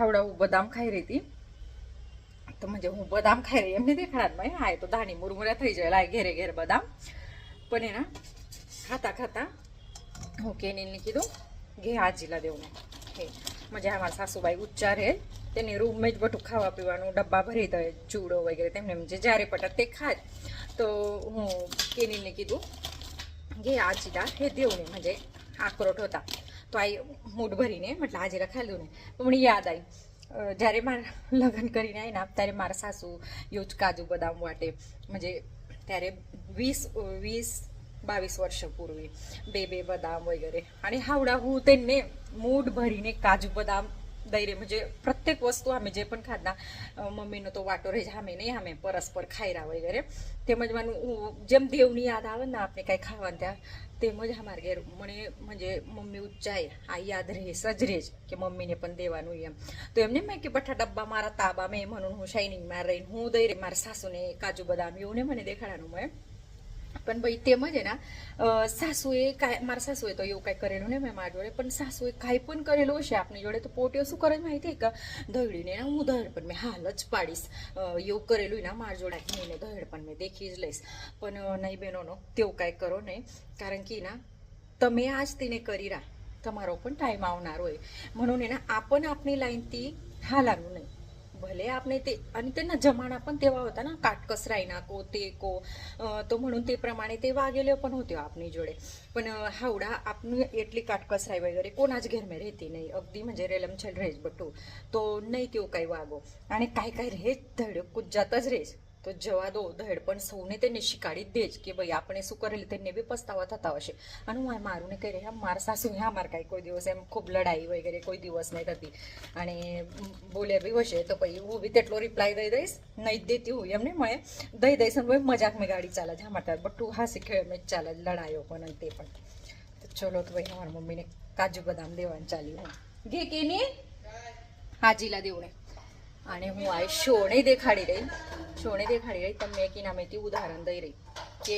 हावड़ा हूँ बदाम खाई रही थी तो मुझे हूँ बदाम खाई रही एमने देखाड़ा मैं हाँ तो धानी मुरमुरा थी जाए घेरे घेरे बदाम पण है ना खाता खाता हूँ केनीने कीधुं घे आजीला देवने हे म्हणजे અમારા સાસુબાઈ ઉચ્ચાર હે તેની રૂમમાં જ બધું ખાવા પીવાનું ડબ્બા ભરી દે ચૂડો વગેરે તેમને જે જ્યારે પટા તે ખાય તો હું કેનીને કીધું घे आजीला हे देवने म्हणजे आक्रोट होता तो आई मूठ भरीने म्हटलं आजीला खाली ने पण મને યાદ આવી જ્યારે મારા લગ્ન કરીને આવી ના ત્યારે મારા સાસુ યોજ કાજુ બદામ વાટે म्हणजे ત્યારે 22 वर्षापूर्वी बेबे बदाम वगैरे आणि हावडा हूँ त्यांनी मूठ भरीने काजू बदाम दैरे म्हणजे प्रत्येक वस्तू आम्ही जे पण खात ना मम्मीनं तो वाटो रे आम्ही नाही आम्ही परस्पर खायरा वगैरे ते म्हणजे जेम देवनी याद આવે ને આપણે કઈ ખાવાનું ત્યાં તે જ અમારે ઘેર મને म्हणजे મમ્મી ઉચ્ચાય આ યાદ રહે સજરે જ કે મમ્મીને પણ દેવાનું એમ તો એમને મેં કે બઠા ડબ્બા મારા તાબા મેં म्हणून હું શાઇનિંગ માં રહીને હું દઈ રે મારા સાસુને કાજુ બદામ એવું ને મને દેખાડવાનું મેં पण भाई तेमज है ना सासूए काय मारा सासूए तो એવું કાઈ કરેલું ને મેં મારા જોડે પણ સાसूए કાઈ પણ કરેલું હશે આપની જોડે તો પોટીઓ શું કરે માહિતી है का દહડીને ના હું દહડ પણ મેં હાલ જ પાડીશ એવું કરેલું ના મારા જોડે ને દહડ પણ મેં દેખી જ લઈશ પણ નહીં બેનોનો તેવું કાઈ કરો નહીં કારણ કે ના તમે આજ તેને કરી રા તમારો પણ ટાઈમ આવનાર હોય म्हणून है ना आपण आपली लाईन ती हालाનું નહીં भले आपने ते आणि त्यांना जमाना पण तेव्हा होता ना काटकस राहीना को ते को तो म्हणून ते प्रमाणे ते वागेले पण होते आपनी जोडे पण हावडा आपली એટલી काटकस राही वगैरे कोणाच घर में रहती नाही अगदी म्हणजे रेलमछेल रहेज बटू तो नहीं तेव काही वागो आणि काय काय रहेज धड कुजातच रहेज तो जवा दो धड पण સૌને તેને શીખાડી દેજ કે ભાઈ આપણે શું કરેલું તેને બી પસ્તાવા થતા હશે અને હું મારું ને કહી રહ્યા મારા સાસુ હા માર કાંઈ કોઈ દિવસ એમ ખૂબ લડાઈ વગેરે કોઈ દિવસ નહીં થતી અને બોલે બી હશે તો પછી હું બી તેટલો રિપ્લાય દઈ દઈશ નહીં દેતી હું એમને મળે દઈ દઈશ અને ભાઈ મજાક મેં ગાડી ચાલે છે અમારે બટું હાસી ખેળ મેં ચાલે લડાયો પણ તે પણ તો ચલો તો ભાઈ અમારા મમ્મીને કાજુ બદામ દેવાનું ચાલ્યું હું ઘે કે ને હાજીલા દેવણે અને હું આ શોને દેખાડી રહી તમને એક ઇનામેથી ઉદાહરણ દઈ રહી કે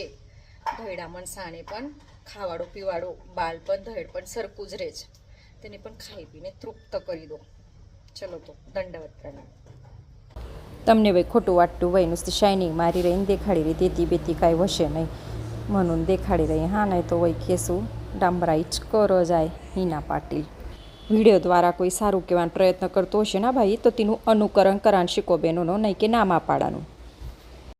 ધૈડા મણસાને પણ ખાવાડો પીવાડો બાલ પણ ધૈડ પણ સરખું જ રહે છે તેને પણ ખાઈ પીને તૃપ્ત કરી દો ચલો તો દંડવત પ્રણામ તમને ભાઈ ખોટું વાટતું ભાઈ नुसती શાઇનિંग મારી રહીને દેખાડી રહી દેતી બેતી કાંઈ વશે નહીં म्हणून દેખાડી રહી હા નહીં તો વહી કેશું ડામરાઈ જ કરો જાય હિના પાટીલ વિડીયો દ્વારા કોઈ સારું કહેવાનો પ્રયત્ન કરતો હશે ને ભાઈ તો તેનું અનુકરણ કરવાનું શીખો બહેનોનો નહીં કે નામા પાડાનું